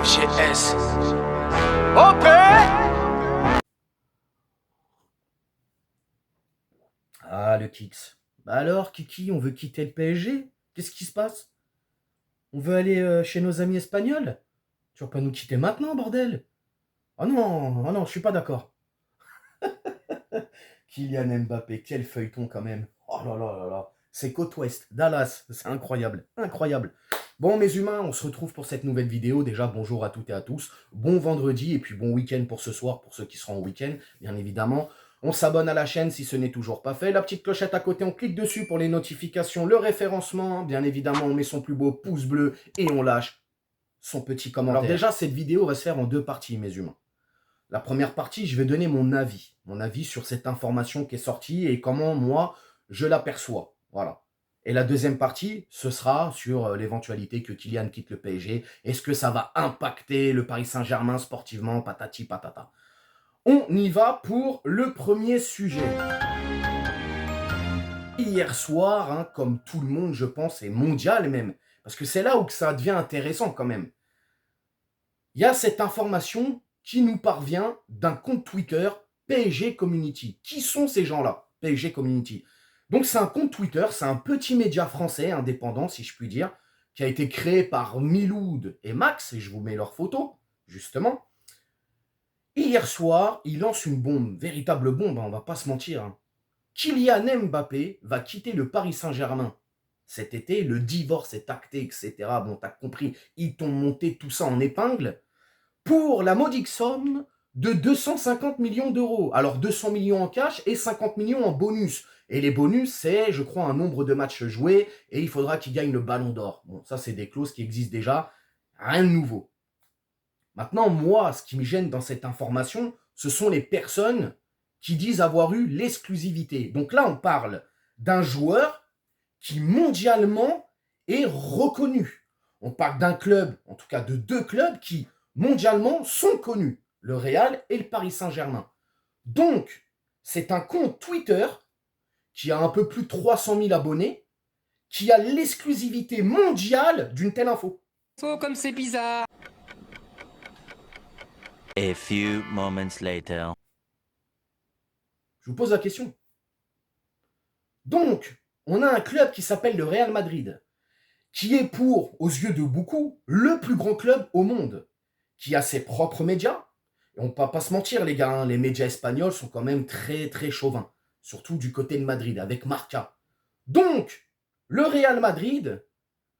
GS. OP. Ah, le Kix. Bah alors, Kiki, on veut quitter le PSG? Qu'est-ce qui se passe? On veut aller chez nos amis espagnols? Tu vas pas nous quitter maintenant, bordel? Oh non, je suis pas d'accord. Kylian Mbappé, quel feuilleton quand même. Oh là là là là. C'est côte ouest, Dallas, c'est incroyable, incroyable. Bon mes humains, on se retrouve pour cette nouvelle vidéo. Déjà, bonjour à toutes et à tous. Bon vendredi et puis bon week-end pour ce soir, pour ceux qui seront au week-end, bien évidemment. On s'abonne à la chaîne si ce n'est toujours pas fait. La petite clochette à côté, on clique dessus pour les notifications, le référencement. Bien évidemment, on met son plus beau pouce bleu et on lâche son petit commentaire. Alors déjà, cette vidéo va se faire en deux parties, mes humains. La première partie, je vais donner mon avis sur cette information qui est sortie et comment moi, je l'aperçois. Voilà. Et la deuxième partie, ce sera sur l'éventualité que Kylian quitte le PSG. Est-ce que ça va impacter le Paris Saint-Germain sportivement, patati patata. On y va pour le premier sujet. Hier soir, hein, comme tout le monde, je pense, et mondial même, parce que c'est là où ça devient intéressant quand même. Il y a cette information qui nous parvient d'un compte Twitter PSG Community. Qui sont ces gens-là, PSG Community? Donc c'est un compte Twitter, c'est un petit média français indépendant, si je puis dire, qui a été créé par Miloud et Max, et je vous mets leurs photos, justement. Hier soir, il lance une bombe, véritable bombe, hein, on va pas se mentir. Hein. Kylian Mbappé va quitter le Paris Saint-Germain cet été, le divorce est acté, etc. Bon, t'as compris, ils t'ont monté tout ça en épingle pour la modique somme de 250 millions d'euros. Alors 200 millions en cash et 50 millions en bonus. Et les bonus, c'est, je crois, un nombre de matchs joués et il faudra qu'il gagne le ballon d'or. Bon, ça, c'est des clauses qui existent déjà. Rien de nouveau. Maintenant, moi, ce qui me gêne dans cette information, ce sont les personnes qui disent avoir eu l'exclusivité. Donc là, on parle d'un joueur qui mondialement est reconnu. On parle d'un club, en tout cas de deux clubs qui mondialement sont connus, le Real et le Paris Saint-Germain. Donc, c'est un compte Twitter qui a un peu plus de 300 000 abonnés, qui a l'exclusivité mondiale d'une telle info. Oh, comme c'est bizarre. A few moments later. Je vous pose la question. Donc, on a un club qui s'appelle le Real Madrid, qui est pour, aux yeux de beaucoup, le plus grand club au monde, qui a ses propres médias. Et on ne va pas se mentir, les gars, hein, les médias espagnols sont quand même très, très chauvins, surtout du côté de Madrid, avec Marca. Donc, le Real Madrid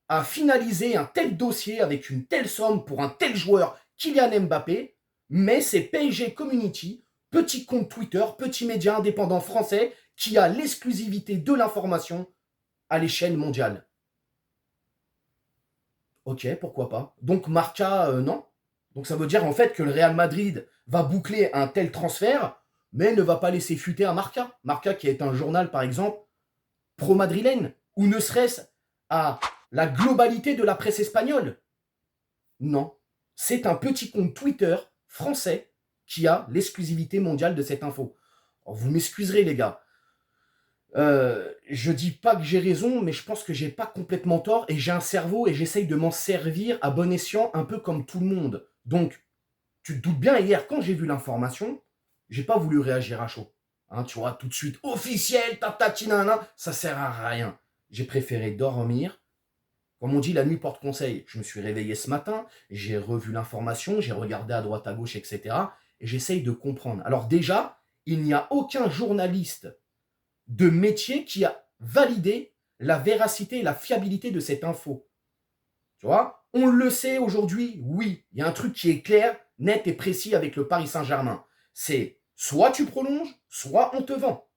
a finalisé un tel dossier avec une telle somme pour un tel joueur, Kylian Mbappé, mais c'est PSG Community, petit compte Twitter, petit média indépendant français, qui a l'exclusivité de l'information à l'échelle mondiale. Ok, pourquoi pas. Donc Marca, non. Donc ça veut dire en fait que le Real Madrid va boucler un tel transfert, mais ne va pas laisser fuiter à Marca. Marca qui est un journal, par exemple, pro-madrilène, ou ne serait-ce à la globalité de la presse espagnole. Non. C'est un petit compte Twitter français qui a l'exclusivité mondiale de cette info. Alors, vous m'excuserez les gars. Je dis pas que j'ai raison, mais je pense que j'ai pas complètement tort et j'ai un cerveau et j'essaye de m'en servir à bon escient, un peu comme tout le monde. Donc, tu te doutes bien, hier, quand j'ai vu l'information, j'ai pas voulu réagir à chaud. Hein, tu vois, tout de suite, officiel, tatatinana, ça sert à rien. J'ai préféré dormir. Comme on dit, la nuit porte conseil. Je me suis réveillé ce matin, j'ai revu l'information, j'ai regardé à droite, à gauche, etc. Et j'essaye de comprendre. Alors déjà, il n'y a aucun journaliste de métier qui a validé la véracité et la fiabilité de cette info. Tu vois, on le sait aujourd'hui, oui, il y a un truc qui est clair, net et précis avec le Paris Saint-Germain. C'est soit tu prolonges, soit on te vend.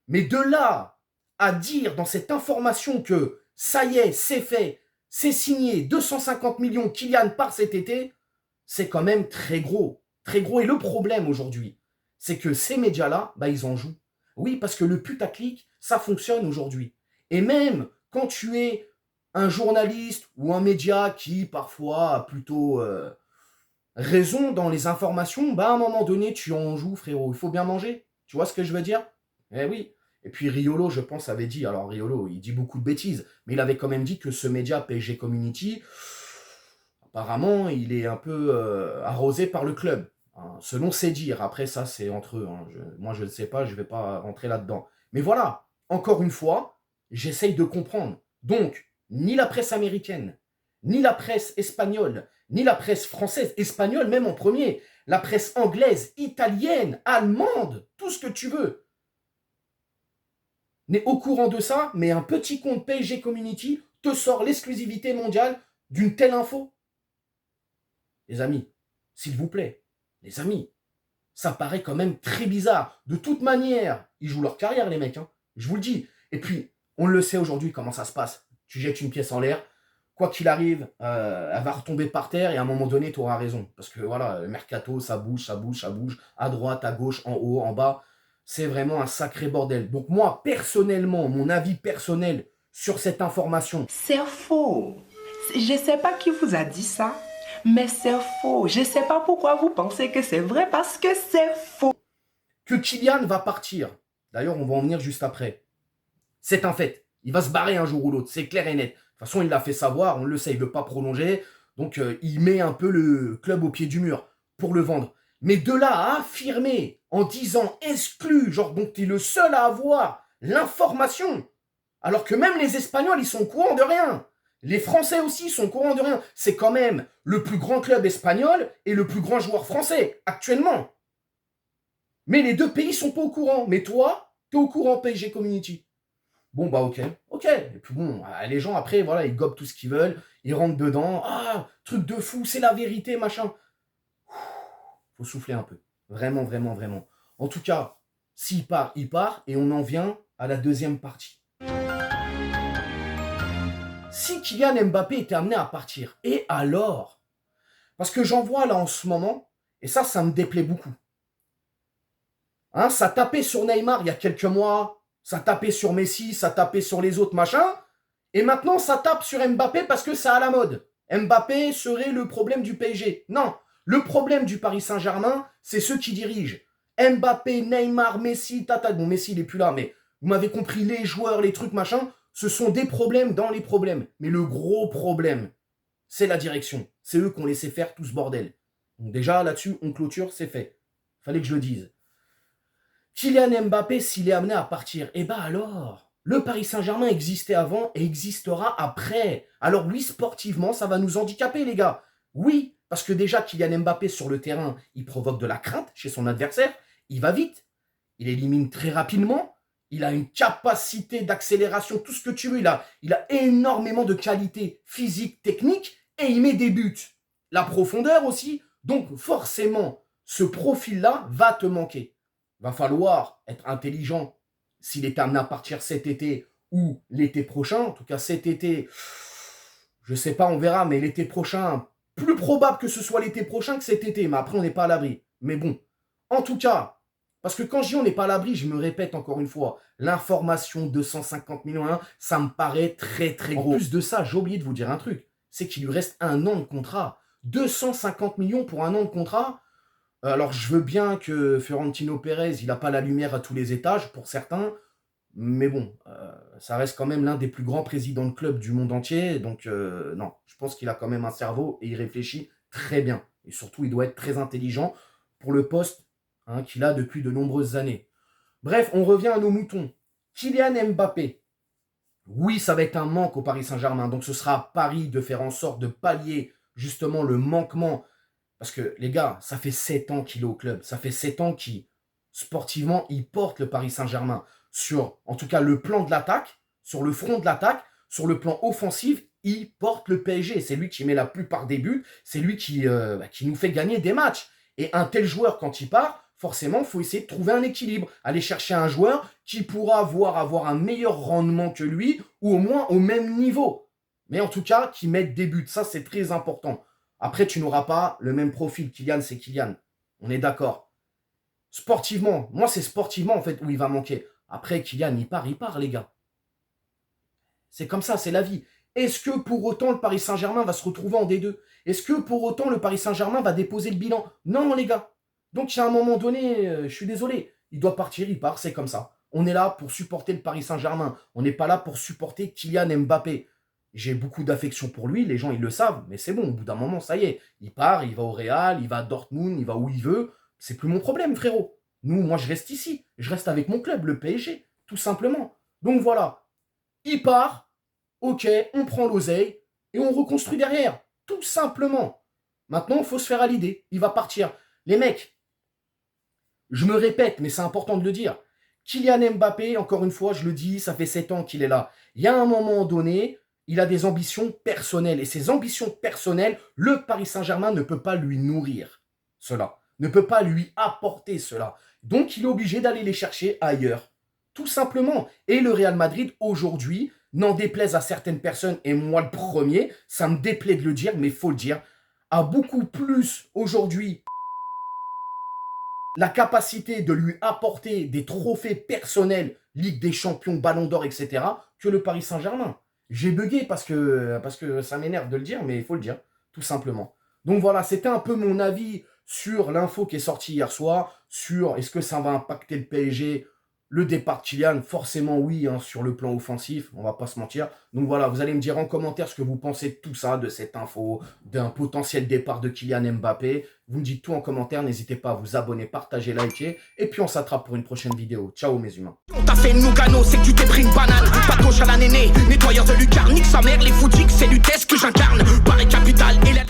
Mais de là à dire dans cette information que ça y est, c'est fait, c'est signé, 250 millions Kylian part cet été, c'est quand même très gros. Très gros. Et le problème aujourd'hui, c'est que ces médias-là, bah, ils en jouent. Oui, parce que le putaclic, ça fonctionne aujourd'hui. Et même quand tu es un journaliste ou un média qui, parfois, a plutôt raison dans les informations, bah, à un moment donné, tu en joues, frérot. Il faut bien manger. Tu vois ce que je veux dire? Eh oui. Et puis Riolo, je pense, avait dit, alors Riolo, il dit beaucoup de bêtises, mais il avait quand même dit que ce média PSG Community, Apparemment, il est un peu arrosé par le club, hein, selon ses dires. Après, ça, c'est entre eux, hein. Moi, je ne sais pas, je ne vais pas rentrer là-dedans. Mais voilà, encore une fois, j'essaye de comprendre. Donc, ni la presse américaine, ni la presse espagnole, ni la presse française, espagnole même en premier, la presse anglaise, italienne, allemande, tout ce que tu veux, n'est au courant de ça, mais un petit compte PSG Community te sort l'exclusivité mondiale d'une telle info. Les amis, s'il vous plaît, les amis, ça paraît quand même très bizarre. De toute manière, ils jouent leur carrière, les mecs, hein. Je vous le dis. Et puis, on le sait aujourd'hui comment ça se passe. Tu jettes une pièce en l'air, quoi qu'il arrive, elle va retomber par terre et à un moment donné, tu auras raison. Parce que voilà, le mercato, ça bouge, ça bouge, ça bouge, à droite, à gauche, en haut, en bas. C'est vraiment un sacré bordel. Donc moi, personnellement, mon avis personnel sur cette information, C'est faux. Je ne sais pas qui vous a dit ça, mais c'est faux. Je ne sais pas pourquoi vous pensez que c'est vrai, parce que c'est faux. que Kylian va partir. D'ailleurs, on va en venir juste après. C'est un fait. Il va se barrer un jour ou l'autre, c'est clair et net. De toute façon, il l'a fait savoir, on le sait, il ne veut pas prolonger. Donc, il met un peu le club au pied du mur pour le vendre. Mais de là à affirmer en disant exclu, genre donc tu es le seul à avoir l'information, alors que même les Espagnols, ils sont au courant de rien. Les Français aussi sont au courant de rien. C'est quand même le plus grand club espagnol et le plus grand joueur français, actuellement. Mais les deux pays sont pas au courant. Mais toi, tu es au courant, PSG Community. Bon, bah ok. Et puis bon, les gens, après, voilà, ils gobent tout ce qu'ils veulent. Ils rentrent dedans. Ah, truc de fou, c'est la vérité, machin. Faut souffler un peu. Vraiment, vraiment, vraiment. En tout cas, s'il part, il part. Et on en vient à la deuxième partie. Si Kylian Mbappé était amené à partir, et alors? Parce que j'en vois là en ce moment, et ça me déplaît beaucoup. Hein, ça tapait sur Neymar il y a quelques mois, ça tapait sur Messi, ça tapait sur les autres machins, et maintenant ça tape sur Mbappé parce que c'est à la mode. Mbappé serait le problème du PSG. Non, le problème du Paris Saint-Germain, c'est ceux qui dirigent. Mbappé, Neymar, Messi, tata. Bon, Messi, il n'est plus là, mais vous m'avez compris, les joueurs, les trucs, machin, ce sont des problèmes dans les problèmes. Mais le gros problème, c'est la direction. C'est eux qui ont laissé faire tout ce bordel. Donc déjà, là-dessus, on clôture, c'est fait. Fallait que je le dise. Kylian Mbappé, s'il est amené à partir, eh ben alors, le Paris Saint-Germain existait avant et existera après. Alors oui, sportivement, ça va nous handicaper, les gars. Oui, parce que déjà, Kylian Mbappé, sur le terrain, il provoque de la crainte chez son adversaire. Il va vite. Il élimine très rapidement. Il a une capacité d'accélération, tout ce que tu veux. Il a énormément de qualités physiques, techniques, et il met des buts. La profondeur aussi. Donc forcément, ce profil-là va te manquer. Va falloir être intelligent s'il est amené à partir cet été ou l'été prochain. En tout cas, cet été, je ne sais pas, on verra, mais l'été prochain, plus probable que ce soit l'été prochain que cet été. Mais après, on n'est pas à l'abri. Mais bon, en tout cas, parce que quand je dis on n'est pas à l'abri, je me répète encore une fois, l'information 250 millions, ça me paraît très très gros. En plus de ça, j'ai oublié de vous dire un truc, c'est qu'il lui reste un an de contrat. 250 millions pour un an de contrat. Alors je veux bien que Florentino Pérez, il n'a pas la lumière à tous les étages pour certains, mais bon, ça reste quand même l'un des plus grands présidents de club du monde entier, donc non, je pense qu'il a quand même un cerveau et il réfléchit très bien. Et surtout, il doit être très intelligent pour le poste qu'il a depuis de nombreuses années. Bref, on revient à nos moutons. Kylian Mbappé. Oui, ça va être un manque au Paris Saint-Germain. Donc ce sera à Paris de faire en sorte de pallier justement le manquement. Parce que les gars, ça fait 7 ans qu'il est au club. Ça fait 7 ans qu'il, sportivement, il porte le Paris Saint-Germain. Sur, en tout cas, le plan de l'attaque, sur le front de l'attaque, sur le plan offensif, il porte le PSG. C'est lui qui met la plupart des buts. C'est lui qui nous fait gagner des matchs. Et un tel joueur, quand il part, forcément, il faut essayer de trouver un équilibre. Aller chercher un joueur qui pourra avoir un meilleur rendement que lui, ou au moins au même niveau. Mais en tout cas, qui mette des buts. Ça, c'est très important. Après, tu n'auras pas le même profil. Kylian, c'est Kylian. On est d'accord. Sportivement, moi, c'est sportivement, en fait, où il va manquer. Après, Kylian, il part, les gars. C'est comme ça, c'est la vie. Est-ce que pour autant, le Paris Saint-Germain va se retrouver en D2 ? Est-ce que pour autant, le Paris Saint-Germain va déposer le bilan ? Non, les gars. Donc, à un moment donné, je suis désolé. Il doit partir, il part, c'est comme ça. On est là pour supporter le Paris Saint-Germain. On n'est pas là pour supporter Kylian Mbappé. j'ai beaucoup d'affection pour lui, les gens ils le savent, mais c'est bon, au bout d'un moment, ça y est, il part, il va au Real, il va à Dortmund, il va où il veut, c'est plus mon problème, frérot. Moi je reste ici, je reste avec mon club, le PSG, tout simplement. Donc voilà, il part, ok, on prend l'oseille, et on reconstruit derrière, tout simplement. Maintenant, il faut se faire à l'idée, il va partir. Les mecs, je me répète, mais c'est important de le dire, Kylian Mbappé, encore une fois, je le dis, ça fait 7 ans qu'il est là. Il y a un moment donné, il a des ambitions personnelles. Et ces ambitions personnelles, le Paris Saint-Germain ne peut pas lui nourrir cela, ne peut pas lui apporter cela. Donc, il est obligé d'aller les chercher ailleurs, tout simplement. Et le Real Madrid, aujourd'hui, n'en déplaise à certaines personnes, et moi le premier, ça me déplaît de le dire, mais il faut le dire, a beaucoup plus aujourd'hui la capacité de lui apporter des trophées personnels, Ligue des Champions, Ballon d'Or, etc., que le Paris Saint-Germain. J'ai bugué parce que ça m'énerve de le dire, mais il faut le dire, tout simplement. Donc voilà, c'était un peu mon avis sur l'info qui est sortie hier soir, sur est-ce que ça va impacter le PSG, le départ de Kylian, forcément oui, hein, sur le plan offensif, on va pas se mentir. Donc voilà, vous allez me dire en commentaire ce que vous pensez de tout ça, de cette info, d'un potentiel départ de Kylian Mbappé. Vous me dites tout en commentaire, n'hésitez pas à vous abonner, partager, liker, et puis on s'attrape pour une prochaine vidéo. Ciao mes humains. On t'a fait Nougano, c'est que tu t'es pris une banane. Pas de gauche à la néné, nettoyeur de lucarne, nique sa mère, les foutiques, c'est l'UTES que j'incarne. Paris Capital et la...